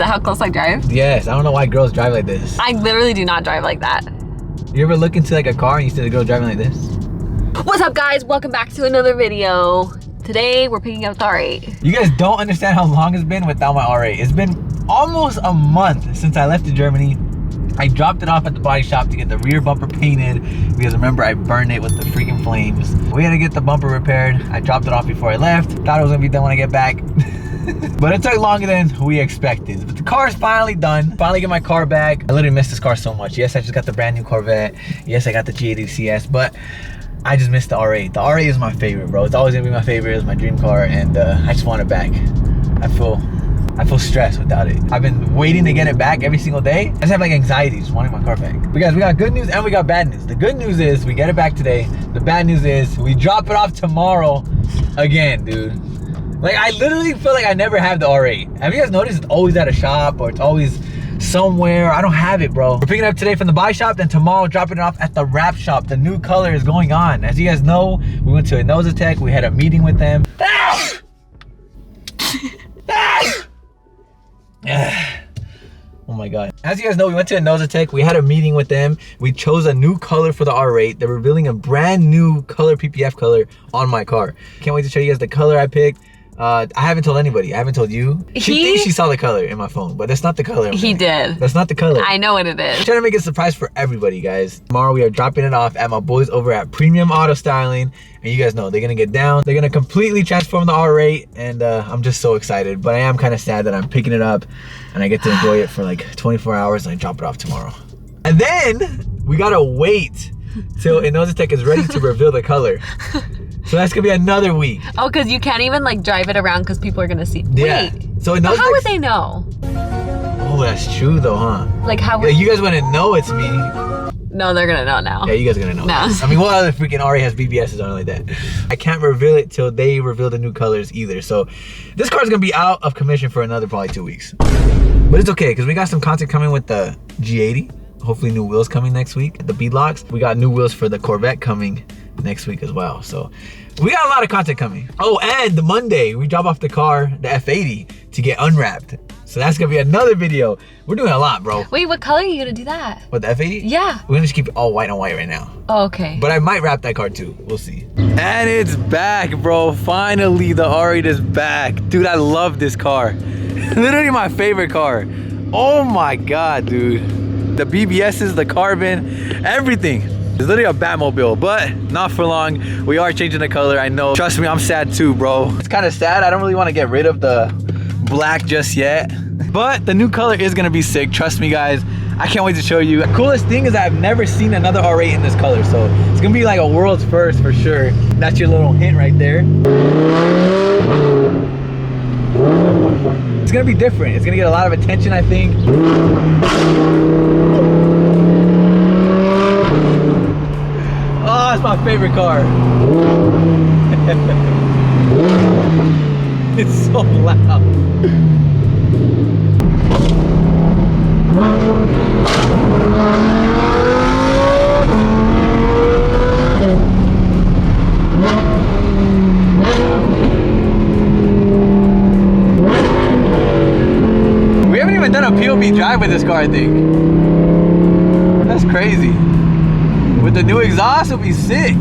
that how close I drive? Yes, I don't know why girls drive like this. I literally do not drive like that. You ever look into like a car and you see the girl driving like this? What's up, guys? Welcome back to another video. Today, we're picking up the R8. You guys don't understand how long it's been without my R8. It's been almost a month since I left to Germany. I dropped it off at the body shop to get the rear bumper painted because remember I burned it with the freaking flames. We had to get the bumper repaired. I dropped it off before I left. Thought it was gonna be done when I get back. But it took longer than we expected. But the car's finally done. Finally get my car back. I literally missed this car so much. Yes, I just got the brand new Corvette. Yes, I got the G80 CS, but I just missed the R8. The R8 is my favorite, bro. It's always gonna be my favorite. It's my dream car, and I just want it back. I feel stressed without it. I've been waiting to get it back every single day. I just have like anxiety just wanting my car back. But guys, we got good news and we got bad news. The good news is we get it back today. The bad news is we drop it off tomorrow again, dude. Like, I literally feel like I never have the R8. Have you guys noticed it's always at a shop or it's always somewhere? I don't have it, bro. We're picking it up today from the buy shop, then tomorrow dropping it off at the wrap shop. The new color is going on. As you guys know, we went to a Nosatech. We had a meeting with them. Oh my god. As you guys know, we went to a Nosatech. We had a meeting with them. We chose a new color for the R8. They're revealing a brand new color, PPF color, on my car. Can't wait to show you guys the color I picked. I haven't told anybody. I haven't told you. She thinks she saw the color in my phone, but that's not the color. He did. That's not the color. I know what it is. I'm trying to make a surprise for everybody, guys. Tomorrow we are dropping it off at my boys over at Premium Auto Styling. And you guys know, they're gonna get down. They're gonna completely transform the R8. And I'm just so excited. But I am kind of sad that I'm picking it up and I get to enjoy it for like 24 hours and I drop it off tomorrow. And then we gotta wait till Nosatech is ready to reveal the color. So that's gonna be another week. Oh, because you can't even like drive it around because people are gonna see. Yeah. Wait, so how would they know? Oh, that's true though, huh? Like how would... You guys wouldn't know it's me. No, they're gonna know now. Yeah, you guys are gonna know. No. I mean, what other freaking R8 has BBSs on it like that? I can't reveal it till they reveal the new colors either. So this car's gonna be out of commission for another probably 2 weeks. But it's okay, because we got some content coming with the G80. Hopefully new wheels coming next week. The beadlocks. We got new wheels for the Corvette coming next week as well. So we got a lot of content coming. Oh, and the Monday we drop off the car, the F80, to get unwrapped. So that's gonna be another video. We're doing a lot, bro. Wait, what color are you gonna do that? What, the F80? Yeah. We're gonna just keep it all white on white right now. Oh, okay. But I might wrap that car too. We'll see. And it's back, bro. Finally, the R8 is back. Dude, I love this car. Literally my favorite car. Oh my god, dude. The BBSs, the carbon, everything. It's literally a Batmobile, but not for long. We are changing the color, I know. Trust me, I'm sad too, bro. It's kind of sad. I don't really want to get rid of the black just yet. But the new color is gonna be sick. Trust me, guys. I can't wait to show you. The coolest thing is I've never seen another R8 in this color, so it's gonna be like a world's first for sure. That's your little hint right there. It's gonna be different. It's gonna get a lot of attention, I think. Oh, it's my favorite car. It's so loud. We haven't even done a POV drive with this car, I think. That's crazy. With the new exhaust, it'll be sick.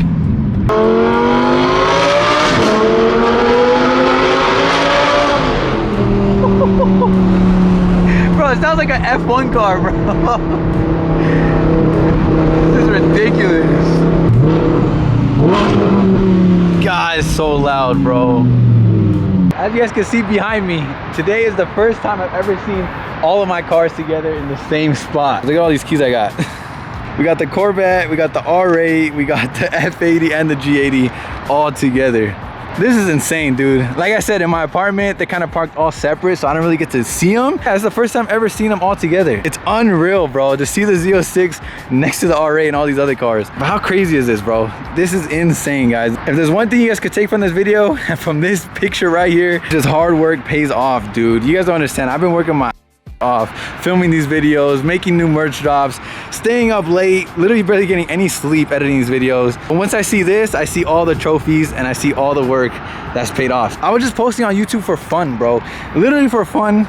Bro, it sounds like an F1 car, bro. This is ridiculous. God, it's so loud, bro. As you guys can see behind me, today is the first time I've ever seen all of my cars together in the same spot. Look at all these keys I got. We got the Corvette, we got the R8, we got the F80 and the G80 all together. This is insane, dude. Like I said, in my apartment, they kind of parked all separate, so I don't really get to see them. Yeah, it's the first time I've ever seen them all together. It's unreal, bro, to see the Z06 next to the R8 and all these other cars. But how crazy is this, bro? This is insane, guys. If there's one thing you guys could take from this video, from this picture right here, just hard work pays off, dude. You guys don't understand. I've been working my off filming these videos, making new merch drops, staying up late, literally barely getting any sleep editing these videos. But once I see this, I see all the trophies and I see all the work that's paid off. I was just posting on YouTube for fun, bro, literally for fun.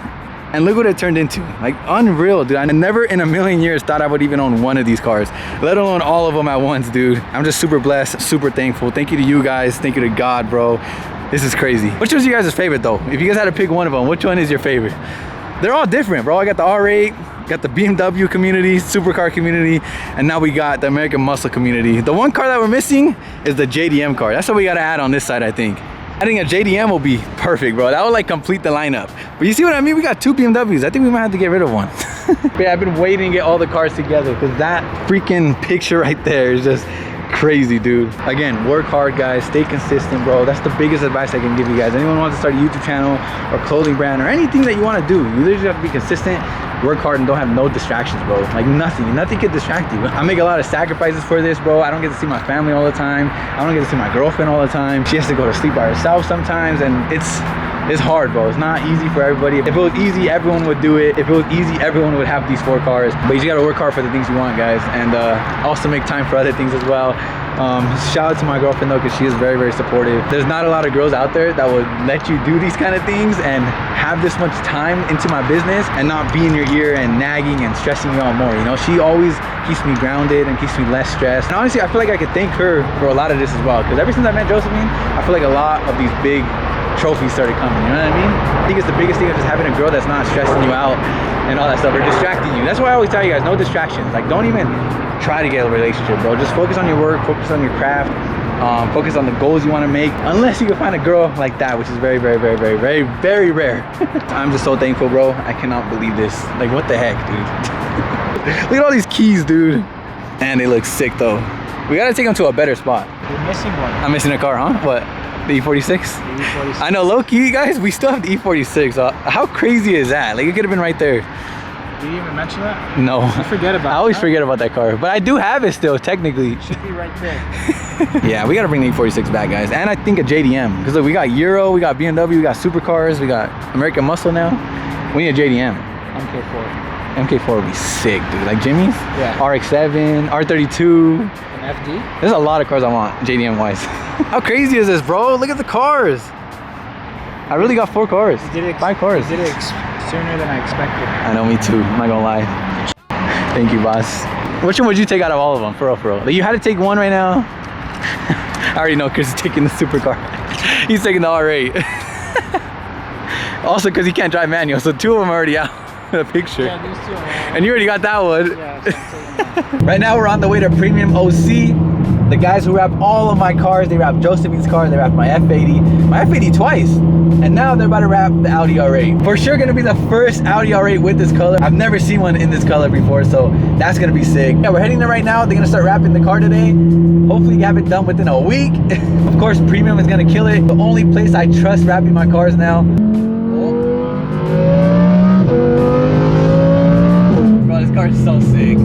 And look what it turned into. Like, unreal, dude. I never in a million years thought I would even own one of these cars, let alone all of them at once, dude. I'm just super blessed, super thankful. Thank you to you guys. Thank you to God, bro. This is crazy. Which was your guys' favorite, though? If you guys had to pick one of them, which one is your favorite? They're all different, bro. I got the R8, got the BMW community, supercar community, and now we got the American Muscle community. The one car that we're missing is the JDM car. That's what we gotta add on this side, I think. I think a JDM will be perfect, bro. That would like complete the lineup. But you see what I mean? We got 2 BMWs. I think we might have to get rid of one. But yeah, I've been waiting to get all the cars together because that freaking picture right there is just crazy, dude. Again, work hard, guys. Stay consistent, bro. That's the biggest advice I can give you guys. Anyone wants to start a YouTube channel or clothing brand or anything that you want to do, you literally have to be consistent, work hard, and don't have no distractions, bro. Like nothing can distract you. I make a lot of sacrifices for this, bro. I don't get to see my family all the time. I don't get to see my girlfriend all the time. She has to go to sleep by herself sometimes, and it's hard, bro. It's not easy for everybody. If it was easy, everyone would do it. If it was easy, everyone would have these 4 cars. But you just gotta work hard for the things you want, guys, and also make time for other things as well. Shout out to my girlfriend though, because she is very, very supportive. There's not a lot of girls out there that would let you do these kind of things and have this much time into my business and not be in your ear and nagging and stressing you out more. You know, she always keeps me grounded and keeps me less stressed. And honestly, I feel like I could thank her for a lot of this as well, because ever since I met Josephine, I feel like a lot of these big trophies started coming, you know what I mean? I think it's the biggest thing of just having a girl that's not stressing you out and all that stuff, or distracting you. That's why I always tell you guys, no distractions. Like, don't even try to get a relationship, bro. Just focus on your work, focus on your craft, focus on the goals you want to make, unless you can find a girl like that, which is very, very, very, very, very, very rare. I'm just so thankful, bro. I cannot believe this. Like, what the heck, dude? Look at all these keys, dude. And they look sick, though. We gotta take them to a better spot. You're missing one. I'm missing a car, huh? What? The E46? The E46. I know, low-key, guys, we still have the E46. How crazy is that? Like, it could have been right there. Did you even mention that? No. You forget about it. I always forget about that car. But I do have it still, technically. It should be right there. Yeah, we gotta bring the E46 back, guys. And I think a JDM. Because look, we got Euro, we got BMW, we got supercars, we got American Muscle now. We need a JDM. MK4. MK4 would be sick, dude. Like Jimmy's? Yeah. RX-7, R32. An FD? There's a lot of cars I want, JDM-wise. How crazy is this, bro? Look at the cars. I really got 4 cars. 5 cars. You did it sooner than I expected. I know, me too. I'm not gonna lie. Thank you, boss. Which one would you take out of all of them? For real, for real. Like, you had to take one right now. I already know Chris is taking the supercar. He's taking the R8. Also, because he can't drive manual, so 2 of them are already out in the picture. Yeah, these 2 are all. And you already got that one. Yeah, so I'm taking that. Right now, we're on the way to Premium OC. The guys who wrap all of my cars, they wrap Josephine's car, they wrap my F80 twice. And now they're about to wrap the Audi R8. For sure gonna be the first Audi R8 with this color. I've never seen one in this color before, so that's gonna be sick. Yeah, we're heading there right now. They're gonna start wrapping the car today. Hopefully have it done within a week. Of course, Premium is gonna kill it. The only place I trust wrapping my cars now. Bro, this car is so sick.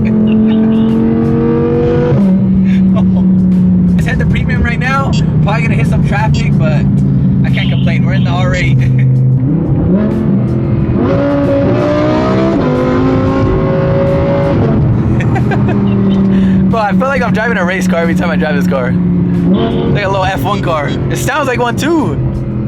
Let's head to Premium right now. Probably gonna hit some traffic, but I can't complain. We're in the R8. Bro, I feel like I'm driving a race car every time I drive this car. Like a little F1 car. It sounds like one too.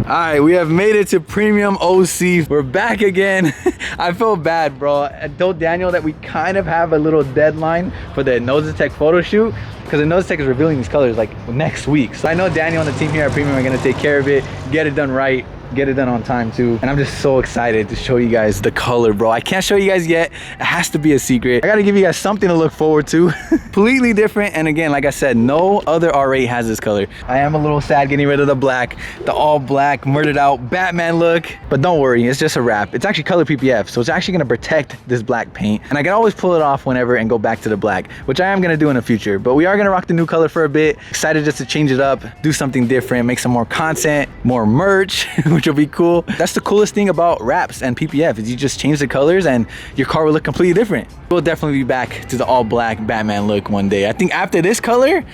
Alright, we have made it to Premium OC. We're back again. I feel bad, bro. I told Daniel that we kind of have a little deadline for the Nosatech photo shoot, because the Nosatech is revealing these colors like next week. So I know Daniel and the team here at Premium are gonna take care of it, get it done right, get it done on time too. And I'm just so excited to show you guys the color, bro. I can't show you guys yet. It has to be a secret. I gotta give you guys something to look forward to. Completely different. And again, like I said, no other R8 has this color. I am a little sad getting rid of the black, the all black, murdered out Batman look. But don't worry, it's just a wrap. It's actually color PPF, so it's actually gonna protect this black paint. And I can always pull it off whenever and go back to the black, which I am gonna do in the future. But we are gonna rock the new color for a bit. Excited just to change it up, do something different, make some more content, more merch, which will be cool. That's the coolest thing about wraps and PPF, is you just change the colors and your car will look completely different. We'll definitely be back to the all black Batman look one day. I think after this color,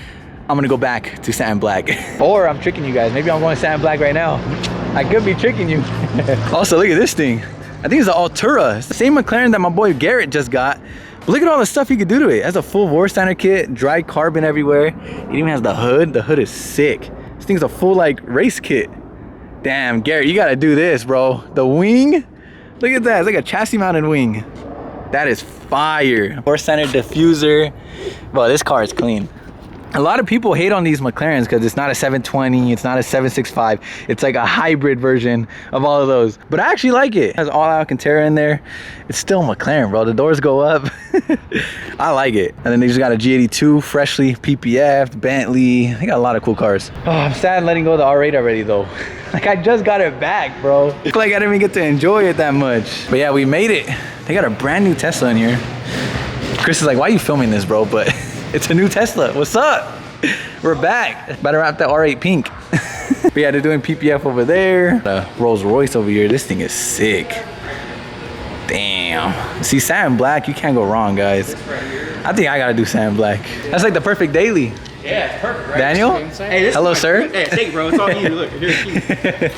I'm gonna go back to satin black. Or I'm tricking you guys. Maybe I'm going satin black right now. I could be tricking you. Also, look at this thing. I think it's an Altura. It's the same McLaren that my boy Garrett just got. But look at all the stuff he could do to it. It has a full Warsteiner kit, dry carbon everywhere. It even has the hood. The hood is sick. This thing's a full like race kit. Damn, Garrett, you gotta do this, bro. The wing, Look at that, it's like a chassis mounted wing. That is fire. Four center diffuser. Bro, this car is clean. A lot of people hate on these McLarens because it's not a 720, it's not a 765. It's like a hybrid version of all of those. But I actually like it. It has all Alcantara in there. It's still a McLaren, bro. The doors go up. I like it. And then they just got a G82, freshly PPF, Bentley. They got a lot of cool cars. Oh, I'm sad letting go of the R8 already though. Like I just got it back, bro. I feel like I didn't even get to enjoy it that much. But yeah, we made it. They got a brand new Tesla in here. Chris is like, why are you filming this, bro? But it's a new Tesla. What's up? We're back. About to wrap the R8 pink. But yeah, they're doing PPF over there. Rolls Royce over here. This thing is sick. Damn. See, satin black, you can't go wrong, guys. I think I gotta do satin black. That's like the perfect daily. Yeah, it's perfect, right? Daniel? Hey, this hello, is sir. Hey, take it, bro. It's all you. Look, here's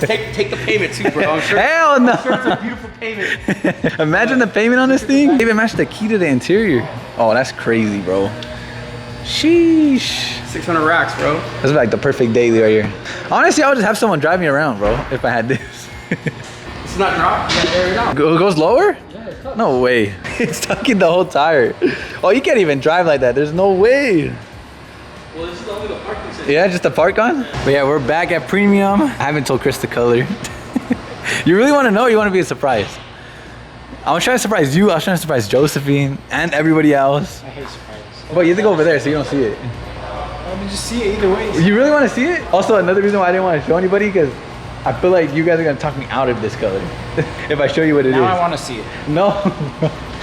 take the payment too, bro. I'm sure. Hell no. I'm sure it's a beautiful payment. Imagine the payment on this thing. They even matched the key to the interior. Oh, that's crazy, bro. Sheesh. 600 racks, bro. This is like the perfect daily right here. Honestly, I would just have someone drive me around, bro, if I had this. It's not dropped. You gotta air it out. It goes lower? Yeah, no way. It's tucking the whole tire. Oh, you can't even drive like that. There's no way. Well, this is only the parking system. Yeah, just the park on? But yeah, we're back at premium. I haven't told Chris the color. You really want to know or you want to be a surprise? I was trying to surprise you. I was trying to surprise Josephine and everybody else. I hate surprises. But you have to go over there so you don't see it. I mean, just see it either way. You really want to see it? Also, another reason why I didn't want to show anybody because I feel like you guys are going to talk me out of this color if I show you what it is. Now I want to see it. No.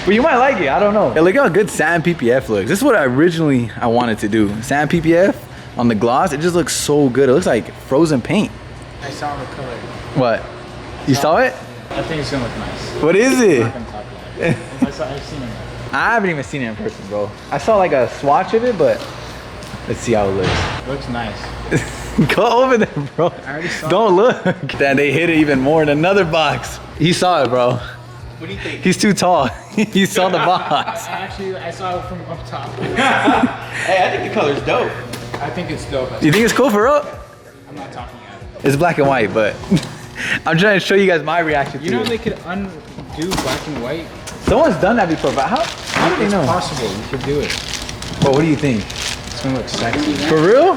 But you might like it. I don't know. Hey, look how good satin PPF looks. This is what I wanted to do. Satin PPF on the gloss. It just looks so good. It looks like frozen paint. I saw the color. What? You saw it? I think it's gonna look nice. What is it? I'm not gonna talk about it. I've seen it. I haven't even seen it in person, bro. I saw like a swatch of it, but let's see how it looks. It looks nice. Go over there, bro. I already saw Don't look. Then they hit it even more in another box. He saw it, bro. What do you think? He's too tall. He saw the box. Actually, I saw it from up top. Hey, I think the color's dope. I think it's dope. You think it's cool for real? I'm not talking about it. It's black and white, but I'm trying to show you guys my reaction You to know it. they could undo black and white? Someone's done that before, but how do they It's know? possible. You could do it. But what do you think? It's gonna look sexy. For real?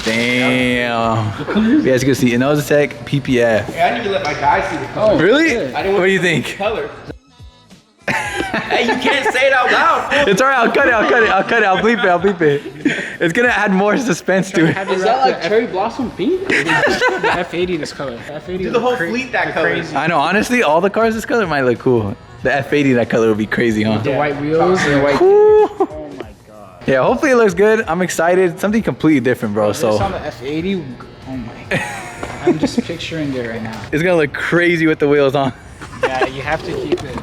Damn. Yeah, as you can see, Innositec PPF. Hey, I didn't even let my guy see the color. Really? good. I didn't What want do you to see think? the color. Hey, you can't say it out loud. It's alright, I'll cut it, I'll bleep it. It's gonna add more suspense to it. Is that like cherry blossom pink? The F80 this color. F80 Do the whole fleet that color. crazy. I know, honestly, all the cars this color might look cool. The F80 that color would be crazy, huh? The white wheels and the white. Ooh. Oh my god. Yeah, hopefully it looks good. I'm excited. Something completely different, bro. This on So the F80. Oh my god. I'm just picturing it right now. it's gonna look crazy with the wheels on. Yeah, you have to keep it.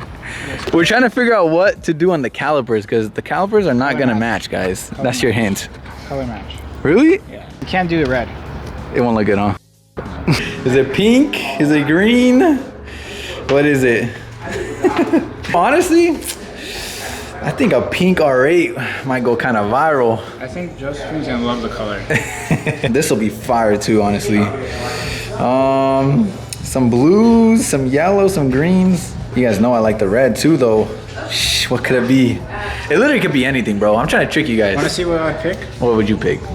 We're trying to figure out what to do on the calipers because the calipers are not gonna match, guys. That's your hint. Color match. Really? Yeah. You can't do it red. It won't look good, huh? Is it pink? Is it green? What is it? Honestly, I think a pink R8 might go kind of viral. I think Josephine's gonna love the color. This will be fire too, honestly. Some blues, some yellow, some greens. You guys know I like the red too, though. Shh, what could it be? It literally could be anything, bro. I'm trying to trick you guys. Want to see what I'd pick? What would you pick? You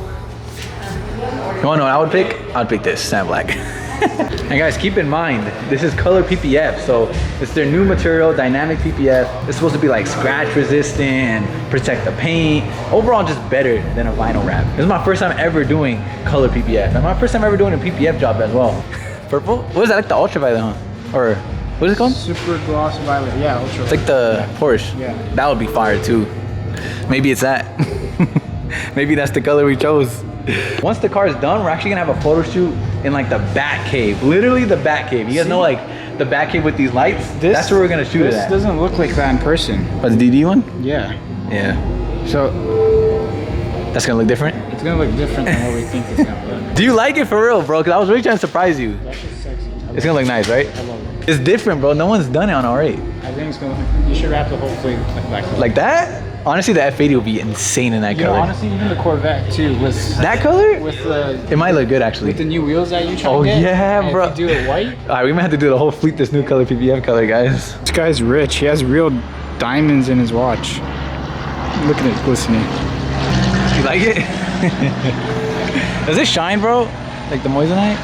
wanna know what I would pick? I would pick this, sand black. And guys, keep in mind, this is color PPF, so it's their new material, dynamic PPF. It's supposed to be like scratch resistant and protect the paint. Overall, just better than a vinyl wrap. This is my first time ever doing color PPF, and my first time ever doing a PPF job as well. Purple? What is that, like the ultraviolet, huh? Or what is it called? Super gloss violet. Yeah, ultra. It's like the Porsche. Yeah. That would be fire too. Maybe it's that. Maybe that's the color we chose. Once the car is done, we're actually gonna have a photo shoot in like the Bat Cave. Literally the Bat Cave. You guys know like the Bat Cave with these lights? That's where we're gonna shoot it This at. doesn't look like that in person. But the DD one? Yeah. Yeah. So That's gonna look different? it's gonna look different than what we think it's gonna look. Do you like it for real, bro? Cause I was really trying to surprise you. That's just sexy. It's gonna look nice, right? I love it. It's different, bro. No one's done it on R8. I think it's gonna. You should wrap the whole fleet like that. Like that? Honestly, the F80 would be insane in that You know, color. honestly, even the Corvette too was That color? with the It might look good actually. with the new wheels that you try Oh to get. yeah, and bro. If you do it white. All right, we might have to do the whole fleet this new color PPF color, guys. This guy's rich. He has real diamonds in his watch. Look at it glistening. You like it? Does it shine, bro? Like the moissanite?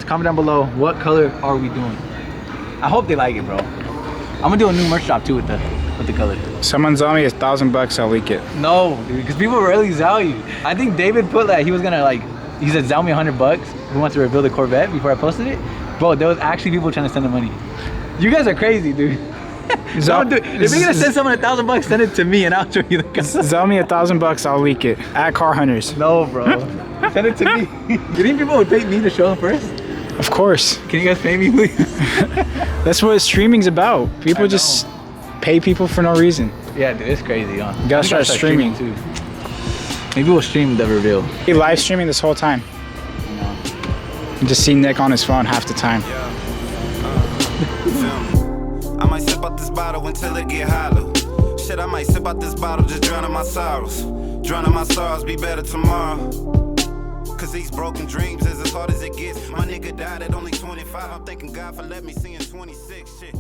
Comment down below, what color are we doing? I hope they like it, bro. I'm gonna do a new merch shop too with the color. Someone's on me $1,000. I'll leak it. No, dude, because people really value. I think David put that he was gonna like, he said sell me $100 who wants to rebuild a Corvette before I posted it. Bro, there was actually people trying to send the money. You guys are crazy, dude. Don't do it. If you're gonna send someone $1,000, send it to me and I'll show you the color. Sell me $1,000. I'll leak it at Car Hunters. No, bro. Send it to me. You think people would pay me to show them first? Of course. Can you guys pay me, please? That's what streaming's about. People just pay people for no reason. Yeah, dude, it's crazy, huh? You gotta start streaming too. Maybe we'll stream the reveal. He live streaming this whole time. You just see Nick on his phone half the time. I might sip out this bottle until it get hollow. Shit, I might sip out this bottle, just drowning my sorrows. Drowning my sorrows, be better tomorrow. Cause these broken dreams is as hard as it gets. My nigga died at only 25. I'm thanking God for letting me see in 26. Shit.